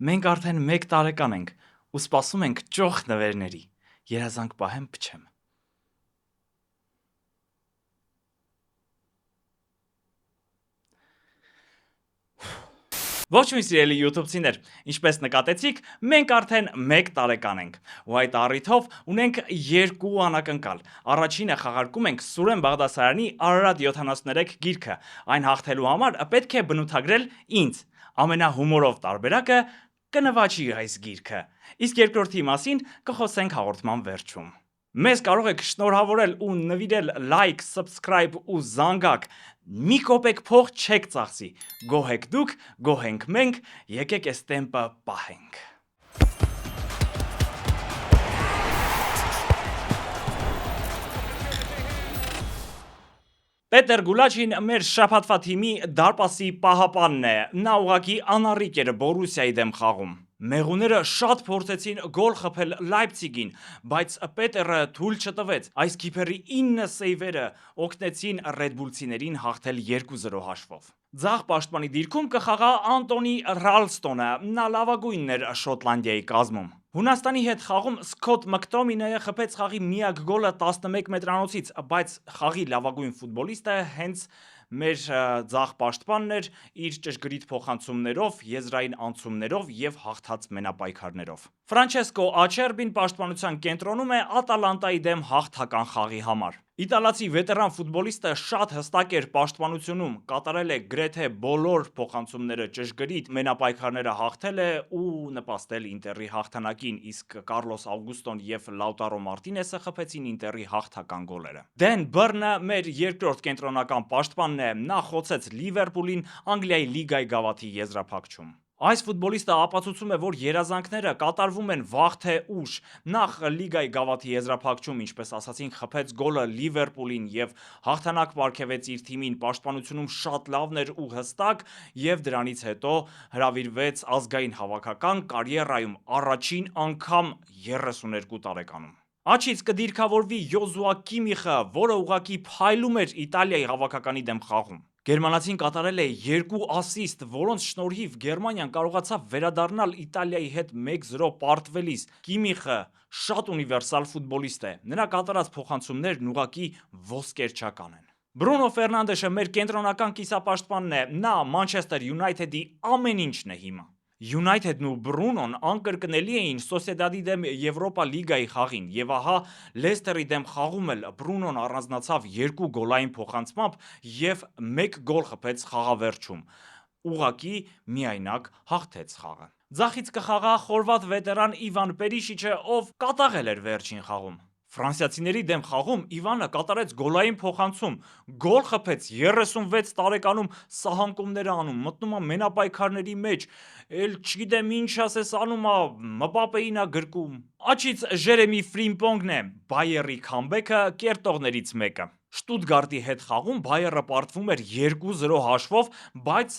Մենք արդեն 1 տարեկան ենք ու սպասում ենք ճոխ նվերների։ Երազանք պահեմ փչեմ։ Ոչ մի սիրելի YouTube-ցիներ, ինչպես նկատեցիք, մենք արդեն 1 տարեկան ենք, ու այդ առիթով ունենք 2 անակնկալ։ Առաջինը խաղարկում ենք Սուրեն Բաղդասարյանի Արարատ 73 գիրքը, այն հաղթելու համար պետք է բնութագրել ինձ, ամենահումորով տարբերակը կնվաճի այս գիրքը, իսկ երկրորդի մասին կխոսենք հաղորդման վերջում։ Մեզ կարող եք շնորհավորել ու նվիրել լայք, subscribe ու զանգակ, մի կոպեկ փող չեք ծախսի, գոհ եք դուք, գոհ ենք մենք, եկեք այս տեմպը պահենք։ Պետեր Գուլաչին մեր շաբաթվա թիմի դարպասի պահապանն է, նա ուղղակի անառիկ էր Բորուսիայի դեմ խաղում։ Մեղուները շատ փորձեցին գոլ խփել Լայպցիգին, բայց Պետերը թույլ չտվեց։ Այս քիփերի 9 սեյվերը օգնեցին ռեդբուլցիներին հաղթել 2-0 հաշվով։ Ձախ պաշտպանի դիրքում կխաղա Անտոնի Ռալստոնը, նա լավագույնն էր Շոտլանդիայի կազմում։ Հունաստանի հետ խաղում Սքոթ Մակտոմինեյը խփեց խաղի միակ գոլը 11 մետրանոցից, բայց խաղի լավագույն ֆուտբոլիստը հենց մեր ձախ պաշտպանն էր իր ճշգրիտ փոխանցումներով, եզրային անցումներով եւ հաղթած մենապայքարներով։ Ֆրանչեսկո Աչերբին պաշտպանության կենտրոնում է Ատալանտայի դեմ հաղթական խաղի համար։ Իտալացի վետերան ֆուտբոլիստը շատ հստակ էր պաշտպանությունում, կատարել է գրեթե բոլոր փոխանցումները ճշգրիտ, մենապայքարները հաղթել է ու նպաստել Ինտերի հաղթանակին, իսկ Կարլոս Ավգուստոն եւ Լաուտարո Մարտինեսը խփեցին Ինտերի հաղթական գոլերը։ Դեն Բըրնը մեր երկրորդ կենտրոնական պաշտպանն է, նա խոցեց Լիվերպուլին Անգլիայի լիգայի գավաթի եզրափակչում։ Այս ֆուտբոլիստը ապացուցում է, որ երազանքները կատարվում են վաղ թե ուշ։ Նախ լիգայի գավաթի եզրափակչում, ինչպես ասացինք, խփեց գոլը Լիվերպուլին եւ հաղթանակ պարգևեց իր թիմին, պաշտպանությունում շատ լավն էր ու հստակ, եւ դրանից հետո հրավիրվեց ազգային հավաքական կարիերայում առաջին անգամ 32 տարեկանում։ Աչից կդիրքավորվի Յոզուա Կիմիխը, որը ուղղակի փայլում էր Իտալիայի հավաքականի դեմ խաղում։ Գերմանացին կատարել է 2 ասիստ, որոնց շնորհիվ Գերմանիան կարողացավ վերադառնալ Իտալիայի հետ 1-0 պարտվելիս։ Կիմիխը շատ ունիվերսալ ֆուտբոլիստ է, նրա կատարած փոխանցումներն ուղղակի ոսկերչական են։ Բրունո Ֆերնանդեշը մեր կենտրոնական կիսապաշտպանն է, նա Մանչեսթեր Յունայթեդի ամեն ինչն է հիմա։ Յունայթեդն ու Բրունոն անկրկնելի էին Սոսիեդադի դեմ Եվրոպա լիգայի խաղին, եւ ահա Լեսթերի դեմ խաղում էլ Բրունոն առանձնացավ 2 գոլային փոխանցմամբ եւ 1 գոլ խփեց խաղավերջում։ Ուղղակի միայնակ հաղթեց խաղը։ Ձախից կխաղա խորվաթ վետերան Իվան Պերիշիչը, ով կատաղել էր վերջին խաղում։ Ֆրանսիացիների դեմ խաղում Իվանը կատարեց գոլային փոխանցում, գոլ խփեց 36 տարեկանում սահանկումներ անում, մտնում է մենապայքարների մեջ, էլ չգիտեմ ինչ ասես անում է, Մբապեին է գրկում։ Աչից Ժերեմի Ֆրիմպոնգն է, Բայերի քամբեքը կերտողներից մեկը։ Շտուտգարտի հետ խաղում Բայերը պարտվում էր 2-0 հաշվով, բայց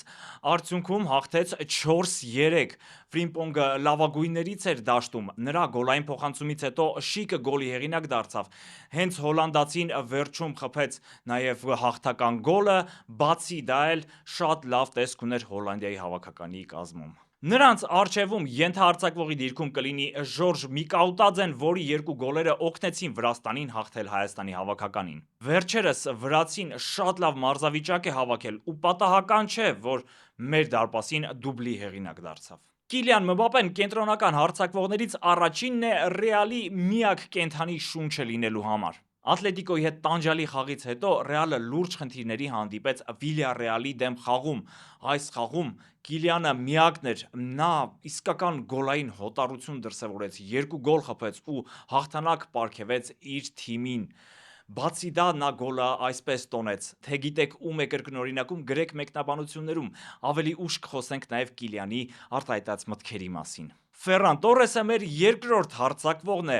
արդյունքում հաղթեց 4-3։ Ֆրիմպոնգը լավագույններից էր դաշտում, նրա գոլային փոխանցումից հետո շիկը գոլի հեղինակ դարձավ։ Հենց հոլանդացին վերջում խփեց նաև հաղթական գոլը, բացի դա էլ շատ լավ տեսք ուներ Հոլանդիայի հավաքականի կազմում։ Նրանց առջևում ենթահարձակվողի դիրքում կլինի Ժորժ Միկաուտաձեն, որի 2 գոլերը օգնեցին Վրաստանին հաղթել Հայաստանի հավաքականին։ Վերջերս վրացին շատ լավ մարզավիճակ է հավաքել ու պատահական չէ, որ մեր դարպասին դուբլի հեղինակ դարձավ։ Կիլիան Մբապեն կենտրոնական հարձակվողներից առաջինն է Ռեալի միակ կենդանի շունչը լինելու համար։ Ատլետիկոյի հետ տանջալի խաղից հետո Ռեալը լուրջ խնդիրների հանդիպեց Վիլյարեալի դեմ խաղում։ Այս խաղում Կիլիանը միակն էր, նա իսկական գոլային հոտառություն դրսևորեց, 2 գոլ խփեց ու հաղթանակ պարգևեց իր թիմին։ Բացի դա նա գոլը այսպես տոնեց, թե գիտեք ում է կրկնօրինակում, գրեք մեկնաբանություններում, ավելի ուշ կխոսենք նաև Կիլիանի արտահայտած մտքերի մասին։ Ֆերրան Տորեսը մեր երկրորդ հարձակվողն է,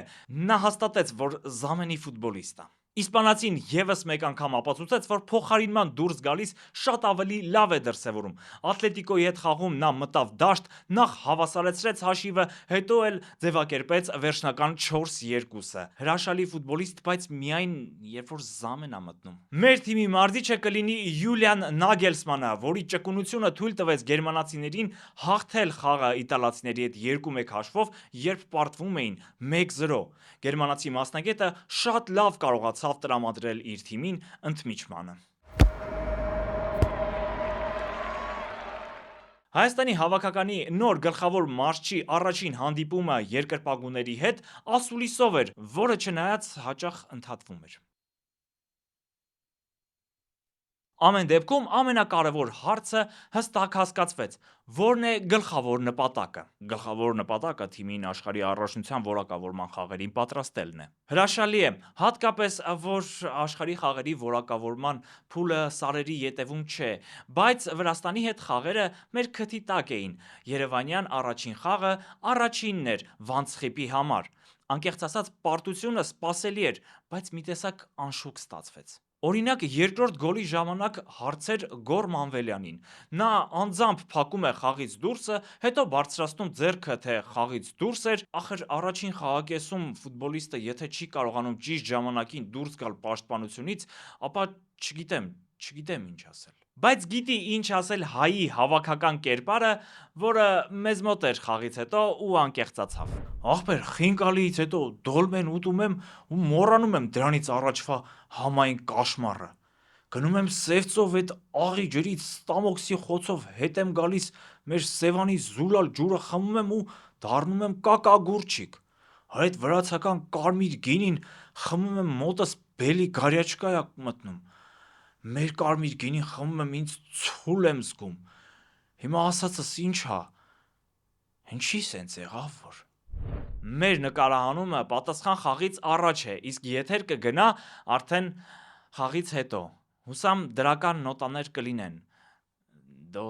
նա հաստատեց, որ զամենի ֆուտբոլիստ է։ Իսպանացին եւս մեկ անգամ ապացուցեց, որ փոխարինման դուրս գալիս շատ ավելի լավ է դրսևորում։ Ատլետիկոյի հետ խաղում նա մտավ դաշտ, նախ հավասարեցրեց հաշիվը, հետո էլ ձևակերպեց վերջնական 4-2-ը։ Հրաշալի ֆուտբոլիստ, բայց միայն երբ որ զամեն է մտնում։ Մեր թիմի մարզիչը կլինի Յուլիան Նագելսմանը, որի ճկունությունը թույլ տվեց գերմանացիներին հաղթել խաղը իտալացիների հետ 2-1 հաշվով, երբ պարտվում էին 1-0։ Գերմանացի մասնագետը շատ լավ կարողացավ տրամադրել իր թիմին ընդմիջմանը։ Հայաստանի հավաքականի նոր գլխավոր մարզչի առաջին հանդիպումը երկրպագուների հետ ասուլիսով էր, որը չնայած հաճախ ընդհատվում էր։ Ամեն դեպքում ամենակարևոր հարցը հստակ հասկացվեց, որն է գլխավոր նպատակը։ Գլխավոր նպատակը թիմին աշխարհի առաջնության որակավորման խաղերին պատրաստելն է։ Հրաշալի է, հատկապես որ աշխարհի խաղերի որակավորման փուլը սարերի ետևում չէ, բայց Վրաստանի հետ խաղերը մեր քթի տակ էին։ Երևանյան առաջին խաղը առաջինն էր Վանցխիպի համար։ Անկեղծ ասած, պարտությունը սպասելի էր, բայց մի տեսակ անշուք ստացվեց։ Օրինակ, երկրորդ գոլի ժամանակ հարցեր Գոր Մանվելյանին։ Նա անձամբ փակում է խաղից դուրսը, հետո բարձրացնում ձեռքը, թե խաղից դուրս էր, ախր առաջին խաղակեսում ֆուտբոլիստը եթե չի կարողանում ճիշտ ժամանակին դուրս գալ պաշտպանությունից, ապա չգիտեմ ինչ ասել։ Բայց գիտի ինչ ասել հայի հավաքական կերպարը, որը մեզ մոտ էր խաղից հետո ու անկեղծացավ։ Ախպեր, խինկալիից հետո դոլմեն ուտում եմ ու մոռանում եմ դրանից առաջվա համային կաշմարը։ Գնում եմ Սևծով այդ աղի ջրից ստամոքսի խոցով հետ եմ գալիս մեր Սևանի զուլալ ջուրը խմում եմ ու դառնում եմ կակագուրչիկ։ Այդ վրացական կարմիր գինին խմում եմ մոտս բելի գարյաչկա է մտնում։ Մեր կարմիր գինին խմում եմ ինձ ցուլ եմ զգում։ Հիմա ասածս ինչ հա։ Ինչի սենց եղավ որ։ Մեր նկարահանումը պատասխան խաղից առաջ է, իսկ եթեր կգնա արդեն խաղից հետո։ Հուսամ դրական նոտաներ կլինեն։ Դո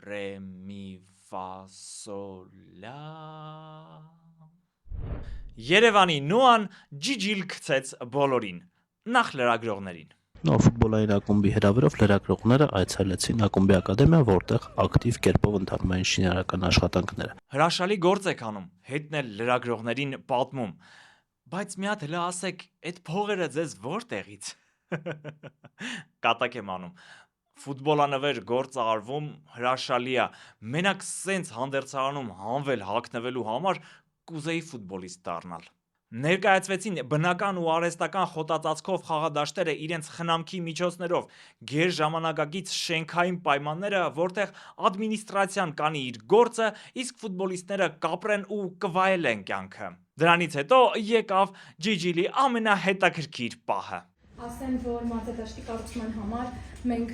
ռե մի ֆա սոլ լա։ Երևանի Նոան ջիջիլ գցեց բոլորին, նախ լրագրողներին։ Նոր ֆուտբոլային ակումբի հրավերով լրագրողները այցելեցին ակումբի ակադեմիա, որտեղ ակտիվ կերպով ընթանում էին շինարարական աշխատանքները։ Հրաշալի գործ եք անում, հետն էլ լրագրողներին պատմում։ Բայց մի հատ հլը ասեք, այդ փողերը ձեզ որտեղից։ Կատակ եմ անում։ Ֆուտբոլանվեր գործ արվում, հրաշալի է։ Մենակ սենց հանդերձարանում հանվել հագնվելու համար կուզեի ֆուտբոլիստ դառնալ։ Ներկայացվեցին բնական ու արհեստական խոտածածկով խաղադաշտերը իրենց խնամքի միջոցներով, գերժամանակակից շենքային պայմանները, որտեղ ադմինիստրացիան կանի իր գործը, իսկ ֆուտբոլիստները կապրեն ու կվայելեն կյանքը։ Դրանից հետո եկավ ջիջիլի ամենահետաքրքիր պահը։ Ասեմ, որ մարզադաշտի կառուցման համար մենք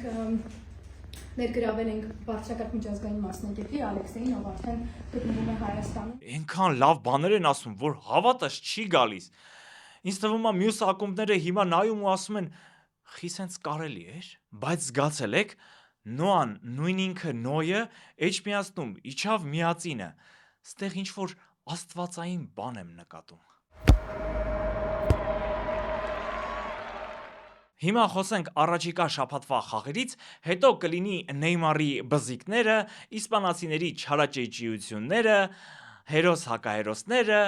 ներգրավել ենք բարձրակարգ միջազգային մասնագետի Ալեքսեյին, ով արդեն գտնվում է Հայաստանում։ Այնքան լավ բաներ են ասում, որ հավատս չի գալիս։ Ինձ թվում է մյուս ակումբները հիմա նայում ու ասում են՝ «Խի սենց կարելի էր»։ Բայց զգացել եք, Նոան, նույն ինքը Նոյը էջմիածնում, իջավ միածինը։ Ստեղ ինչ որ աստվածային բան եմ նկատում։ Հիմա խոսենք առաջիկա շաբաթվա խաղերից, հետո կլինի Նեյմարի բզիկները, իսպանացիների չարաճճիությունները, հերոս հակահերոսները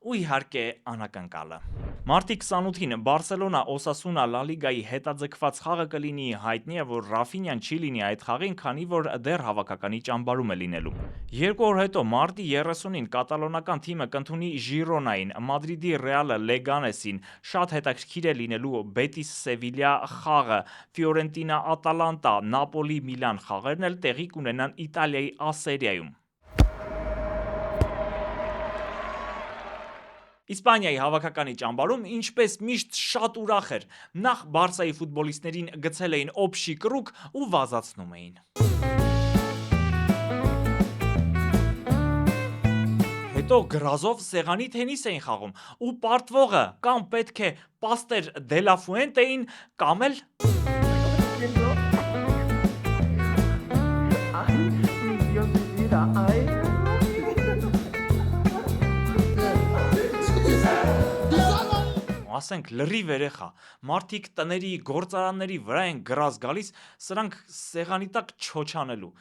ու իհարկե անակնկալը։ Մարտի 28-ին Բարսելոնա Օսասունա Լա Լիգայի հետաձգված խաղը կլինի, հայտնի է, որ Ռաֆինյան չի լինի այդ խաղին, քանի որ դեռ հավաքականի ճամբարում է լինելու։ 2 օր հետո մարտի 30-ին կատալոնական թիմը կընդունի Ժիրոնային, Մադրիդի Ռեալը Լեգանեսին, շատ հետաքրքիր է լինելու Բետիս Սևիլիա խաղը, Ֆիորենտինա Ատալանտա, Նապոլի Միլան խաղերն էլ տեղի կունենան Իտալիայի A սերիայում։ Իսպանիայի հավաքականի ճամբարում ինչպես միշտ շատ ուրախ էր, նախ Բարսայի ֆուտբոլիստներին գցել էին օբշի կրուկ ու վազացնում էին։ Հետո գրազով սեղանի թենիս էին խաղում ու պարտվողը կամ պետք է Պաստեր Դելա Ֆուենտեին կամ էլ ասենք լրիվ երեխա, մարդիկ տների, գործարանների վրա են գրազ գալիս, սրանք սեղանի տակ չոչանելու։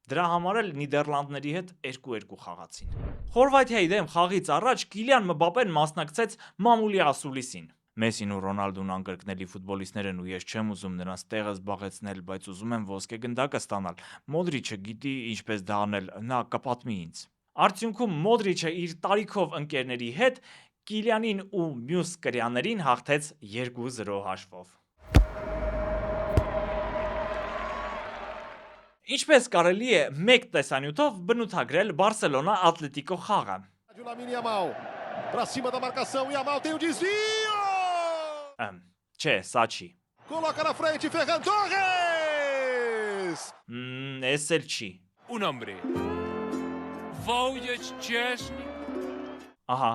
Դրա համար էլ Նիդերլանդների հետ 2-2 խաղացին։ Խորվաթիայի դեմ խաղից առաջ Կիլիան Մբապեն մասնակցեց մամուլի ասուլիսին։ Մեսին ու Ռոնալդուն անկրկնելի ֆուտբոլիստներ են ու ես չեմ ուզում նրանց տեղը զբաղեցնել, բայց ուզում եմ ոսկե գնդակը ստանալ։ Մոդրիչը գիտի ինչպես դա անել, նա կպատմի ինձ։ Արդյունքում Մոդրիչը իր տարիքով ընկերների հետ Կիլիանին ու մյուս կրյաներին հաղթեց 2-0 հաշվով։ Ինչպես կարելի է մեկ տեսանյութով բնութագրել Բարսելոնա Ատլետիկո խաղը։ Lamine Yamal pra cima da marcação. Yamal tem o desvio. Չէ, սա չի։ Coloca na frente Ferran Torres. Էս էլ չի։ Un hombre. Voyage честный. Ահա,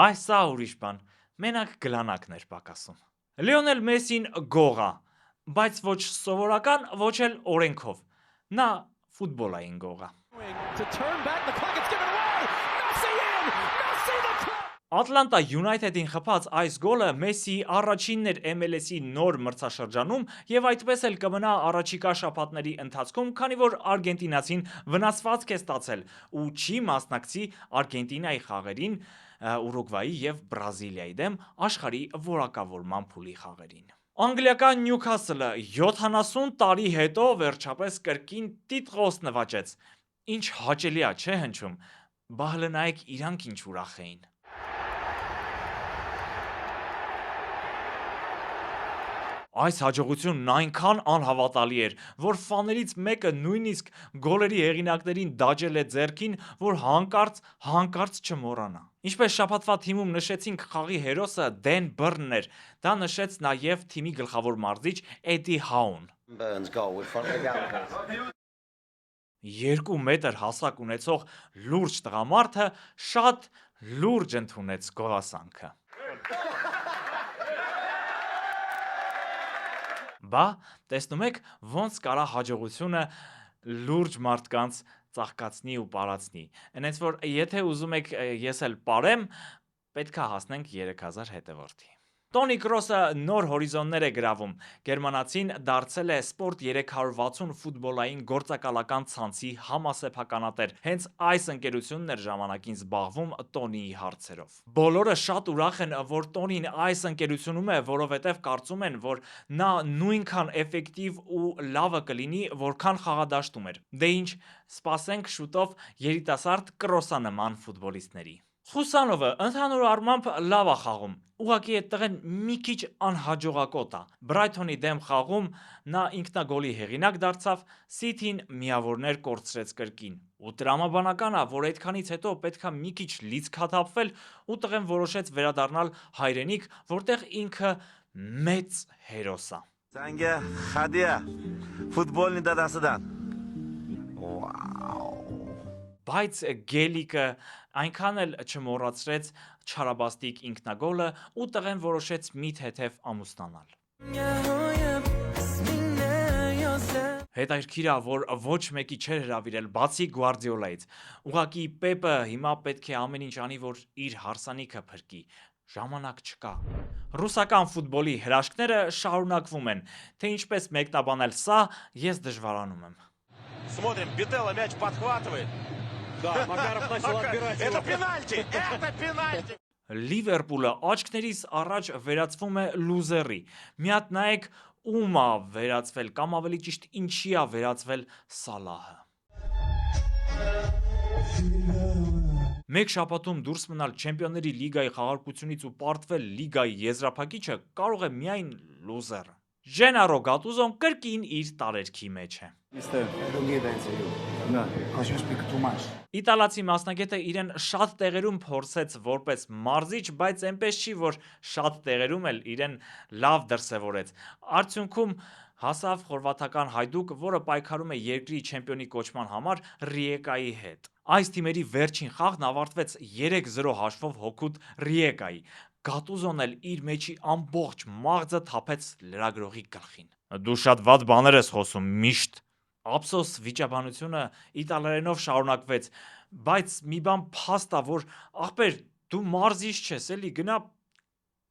այս սա ուրիշ բան։ Մենակ գլանակներ պակասում։ Լիոնել Մեսին գողա, բայց ոչ սովորական, ոչ էլ օրենքով։ Նա ֆուտբոլային գողա։ To turn back the clock, it's given away. Messi in. Messi the top. Ատլանտա Յունայթեդին խփած այս գոլը Մեսսիի առաջինն էր MLS-ի նոր մրցաշրջանում եւ այդպես էլ կմնա առաջիկա շաբաթների ընթացքում, քանի որ արգենտինացին վնասվածք է ստացել ու չի մասնակցի Արգենտինայի խաղերին, Ուրուգվայի եւ Բրազիլիայի դեմ աշխարհի որակավորման փուլի խաղերին։ Անգլիական Նյուքասլը 70 տարի հետո վերջապես կրկին տիտղոս նվաճեց։ Ինչ հաճելի է, չէ՞ հնչում։ Բա հələ նայեք իրանք ինչ ուրախ էին։ Այս հաջողությունն այնքան անհավատալի էր, որ ֆաներից մեկը նույնիսկ գոլերի հեղինակներին դաջել է ձեռքին, որ հանկարծ չմոռանա։ Ինչպես շաբաթվա թիմում նշեցինք, խաղի հերոսը Դեն Բըրնն էր, դա նշեց նաև թիմի գլխավոր մարզիչ Էդի Հաուն։ 2 մետր հասակ ունեցող լուրջ տղամարդը շատ լուրջ ընդունեց գոլասանքը։ Բա, տեսնում եք, ոնց կարա հաջողությունը լուրջ մարդկանց ծաղկացնի ու պարացնի։ Այնպես որ եթե ուզում եք ես էլ պարեմ, պետքա հասնենք 3000 հետևորդի։ Տոնի Կրոսը նոր հորիզոններ է գրավում։ Գերմանացին դարձել է Sport 360 ֆուտբոլային գործակալական ցանցի համասեփականատեր։ Հենց այս ընկերությունն էր ժամանակին զբաղվում Տոնիի հարցերով։ Բոլորը շատ ուրախ են, որ Տոնին այս ընկերությունում է, որովհետև կարծում են, որ նա նույնքան էֆեկտիվ ու լավը կլինի, որքան խաղադաշտում էր։ Դե ինչ, սպասենք շուտով երիտասարդ Կրոսանման ֆուտբոլիստների։ Խուսանովը ընդհանուր առմամբ լավ է խաղում, ուղղակի այդ տղեն մի քիչ անհաջողակոտ է։ Բրայթոնի դեմ խաղում նա ինքնագոլի հեղինակ դարձավ, Սիթին միավորներ կորցրեց կրկին։ Ու տրամաբանական է, որ այդքանից հետո պետքա մի քիչ լիցքաթափվել ու տղեն որոշեց վերադառնալ հայրենիք, որտեղ ինքը մեծ հերոս է։ Zanga Xadiya futbolni dadasidan. Wow. Բայց Գելիկը այնքան էլ չմոռացրեց չարաբաստիկ ինքնագոլը ու տղեն որոշեց մի թեթև ամուսնանալ։ Հետաքրքիր է, որ ոչ մեկի չէր հրավիրել, բացի Գվարդիոլայից։ Ուղղակի Պեպը հիմա պետք է ամեն ինչ անի, որ իր հարսանիքը փրկի։ Ժամանակ չկա։ Ռուսական ֆուտբոլի հրաշքները շարունակվում են, թե ինչպես մեկնաբանել սա, ես дժվարանում եմ։ Смотрим, Бетелло мяч подхватывает. Да, Макаров начал отбирать. Это пенальти! Это пенальти! Լիվերպուլը աչքներից առաջ վերածվում է լուզերի։ Մի հատ նայեք ում է վերածվել, կամ ավելի ճիշտ ինչի է վերածվել Սալահը։ Մեկ շաբաթում դուրս մնալ Չեմպիոնների լիգայի խաղարկությունից ու պարտվել լիգայի եզրափակիչը կարող է միայն լուզերը։ Ժենարո Գատուզոն կրկին իր տարերքի մեջ է։ Իտալացի մասնագետը իրեն շատ տեղերում փորձեց որպես մարզիչ, բայց այնպես չի, որ շատ տեղերում էլ իրեն լավ դրսևորեց։ Արդյունքում հասավ խորվաթական Հայդուկ, որը պայքարում է երկրի չեմպիոնի կոչման համար Ռիեկայի հետ։ Այս թիմերի վերջին խաղն ավարտվեց 3-0 հաշվով հօգուտ Ռիեկայի։ Գատուզոն էլ իր մեջի ամբողջ մաղձը թափեց լրագրողի գլխին։ Դու շատ վատ բաներ ես խոսում, միշտ։ Ափսոս վիճաբանությունը իտալերենով շարունակվեց, բայց մի բան փաստ է, որ ախպեր դու մարզիչ չես, էլի գնա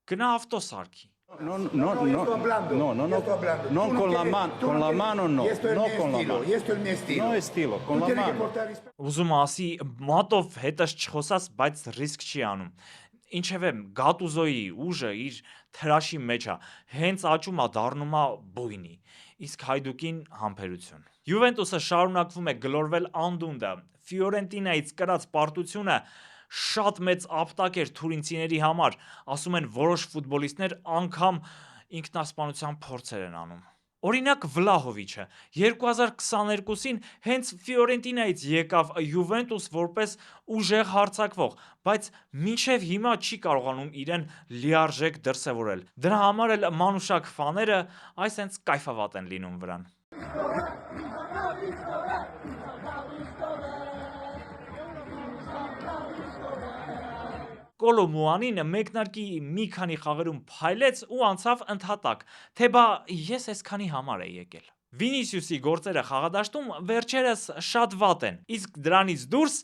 Գնա ավտոսարքի։ No, non con la mano no, no con la mano. No estilo, con la mano. Ուզում ասի մատով հետս չխոսած, բայց ռիսկ չի անում։ Ինչևէ Գատուզոյի ուժը իր թրաշի մեջ է, հենց աճում է դառնում է բույնի, իսկ Հայդուկին համբերություն։ Յուվենտուսը շարունակվում է գլորվել անդունդը, Ֆիորենտինայից կրած պարտությունը շատ մեծ ապտակ էր թուրինցիների համար, ասում են որոշ ֆուտբոլիստներ անգամ ինքնասպանության փորձեր են անում։ Օրինակ Վլահովիչը 2022-ին հենց Ֆիորենտինայից եկավ Յուվենտուս որպես ուժեղ հարձակվող, բայց մինչև հիմա չի կարողանում իրեն լիարժեք դրսևորել։ Դրա համար էլ մանուշակ ֆաները այսենց կայֆավատ են լինում վրան։ Կոլոմուանին մեկնարկի մի քանի խաղերում փայլեց ու անցավ ընդհատակ, թե բա ես այսքանի համար է եկել։ Վինիսիուսի գործերը խաղադաշտում վերջերս շատ վատ են, իսկ դրանից դուրս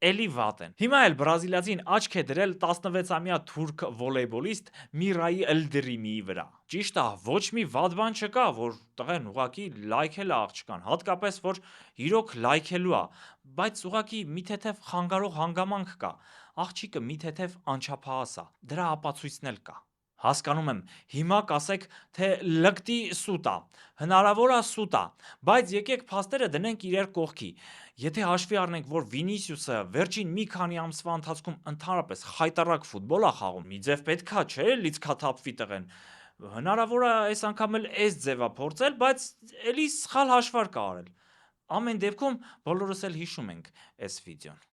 էլի վատ են։ Հիմա էլ բրազիլացին աչք է դրել 16-ամյա թուրք վոլեյբոլիստ Միրայի Էլդրիմիի վրա։ Ճիշտ է, ոչ մի վատ բան չկա, որ տղեն ուղակի լայքել է աղջկան, հատկապես որ իրոք լայքելու է, բայց ուղակի մի թեթև խանգարող հանգամանք կա։ Աղջիկը մի թեթև անչափահաս է, դրա ապացույցն էլ կա։ Հասկանում եմ, հիմա կասեք, թե լկտի սուտ է, հնարավոր է սուտ է, բայց եկեք փաստերը դնենք իրար կողքի։ Եթե հաշվի առնենք, որ Վինիսիուսը վերջին մի քանի ամսվա ընթացքում ընդհանրապես խայտառակ ֆուտբոլ է խաղում, մի ձև պետքա չէ, լիցքաթափվի տղեն։ Հնարավոր է այս անգամ էլ այս ձևա փորձել, բայց էլի սխալ հաշվարկ է արել։ Ամեն դեպքում բոլորս էլ հիշում ենք այս վիդեոն։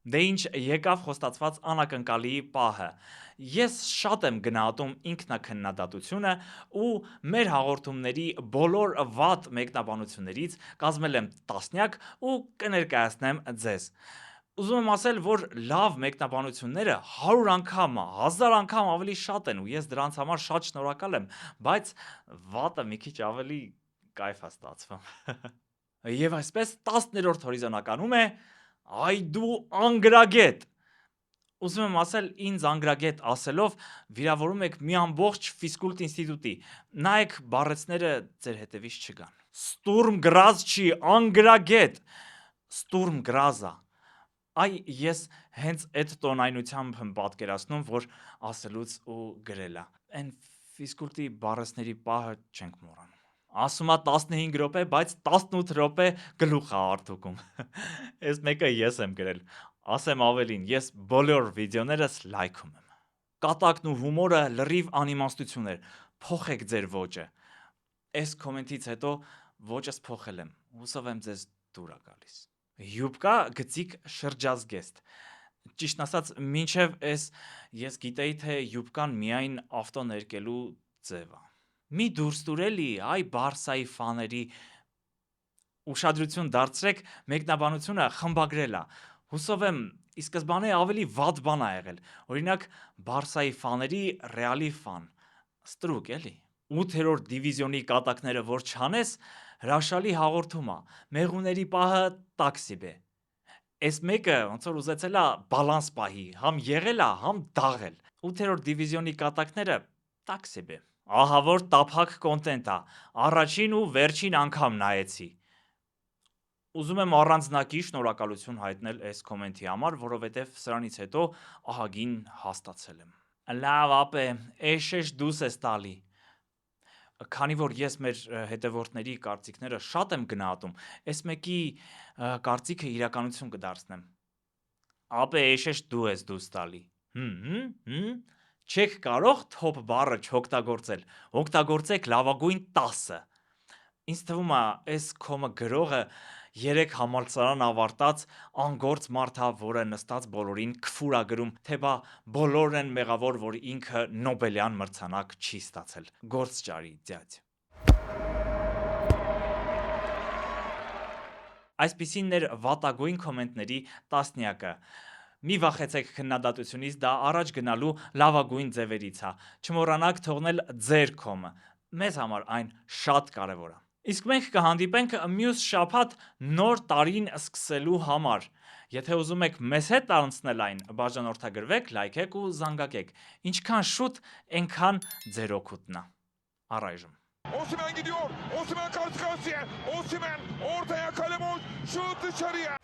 Դե ինչ եկավ խոստացված անակնկալի պահը։ Ես շատ եմ գնահատում ինքնակննադատությունը ու մեր հաղորդումների բոլոր վատ մեկնաբանություններից կազմել եմ տասնյակ ու կներկայացնեմ ձեզ։ Ուզում եմ ասել, որ լավ մեկնաբանությունները 100 անգամ, 1000 անգամ ավելի շատ են ու ես դրանց համար շատ շնորհակալ եմ, բայց վատը մի քիչ ավելի կայֆ է ստացվում։ Եվ այսպես 10-րդ հորիզոնականում է Այ դու անգրագետ։ Ուզում եմ ասել, ինձ անգրագետ ասելով վիրավորում եք մի ամբողջ ֆիզկուլտ ինստիտուտի։ Նայեք բառերները ձեր հետևից չգան։ Ստուրմ գրազ չի, անգրագետ։ Ստուրմ գրազա։ Այ ես հենց այդ տոնայնությամբ եմ պատկերացնում, որ ասելուց ու գրելա։ Այն ֆիզկուլտի բառերների պահը չենք մոռանում։ Ասում է 15 րոպե, բայց 18 րոպե գլուխ է արտուկում։ Այս մեկը ես եմ գրել։ Ասեմ ավելին, ես բոլոր վիդեոներս լայքում եմ։ Կատակն ու հումորը լրիվ անիմաստություն էր։ Փոխեք ձեր ոճը։ Այս կոմենտից հետո ոճս փոխել եմ։ Հուսով եմ ձեզ դուր է գալիս։ Յուբկա գծիկ շրջազգեստ։ Ճիշտ ասած, մինչև ես գիտեի, թե յուբկան միայն ավտո ներկելու ձև է։ Մի դուրս տուրելի, այ Բարսայի ֆաների ուշադրություն դարձրեք, մեկնաբանությունը խմբագրել է։ Հուսով եմ, ի սկզբանե ավելի վատ բան ա եղել։ Օրինակ, Բարսայի ֆաների Ռեալի ֆան։ Ստրուկ էլի։ 8-րդ դիվիզիոնի կատակները որ չանես, հրաշալի հաղորդում է։ Մեղուների պահը տաքսիբ է։ Այս մեկը ոնց որ ուզեցել է բալանս պահի, համ եղել է, համ դաղել։ 8-րդ դիվիզիոնի կատակները տաքսիբ է։ Ահա որ տափակ կոնտենտ է, առաջին ու վերջին անգամ նայեցի։ Ուզում եմ առանձնակի շնորհակալություն հայտնել այս կոմենտի համար, որովհետև սրանից հետո ահագին հաստացել եմ։ Լավ ապե, էշեշ դուս ես տալի։ Քանի որ ես մեր հետևորդների կարծիքները շատ եմ գնահատում, այս մեկի կարծիքը իրականություն կդարձնեմ։ Ապե էշեշ դու ես դուս տալի։ Չեք կարող թոփ բառը չօգտագործել, օգտագործեք լավագույն 10-ը։ Ինձ թվում է, այս կոմը գրողը 3 համալսարան ավարտած անգործ մարդ է, որը նստած բոլորին քֆուր է գրում, թե բա բոլորն են մեղավոր, որ ինքը Նոբելյան մրցանակ չի ստացել։ Գործ ճարի ձյաձ։ Այսպիսին էր վատագույն կոմենտների տասնյակը։ Մի վախեցեք քննադատությունից, դա առաջ գնալու լավագույն ձևերից է։ Չմոռանաք թողնել ձեր կոմը։ մեզ համար այն շատ կարևոր է։ Իսկ մենք կհանդիպենք մյուս շաբաթ նոր տարին սկսելու համար։ Եթե ուզում եք մեզ հետ տարանցնել այն, բաժանորդագրվեք, լայքեք ու զանգակեք։ Ինչքան շուտ, այնքան ձեր օգուտն է։ Առայժմ Osimhen gidiyor. Osimhen karşı karşıya. Osimhen ortaya kale boş. Şut dışarıya.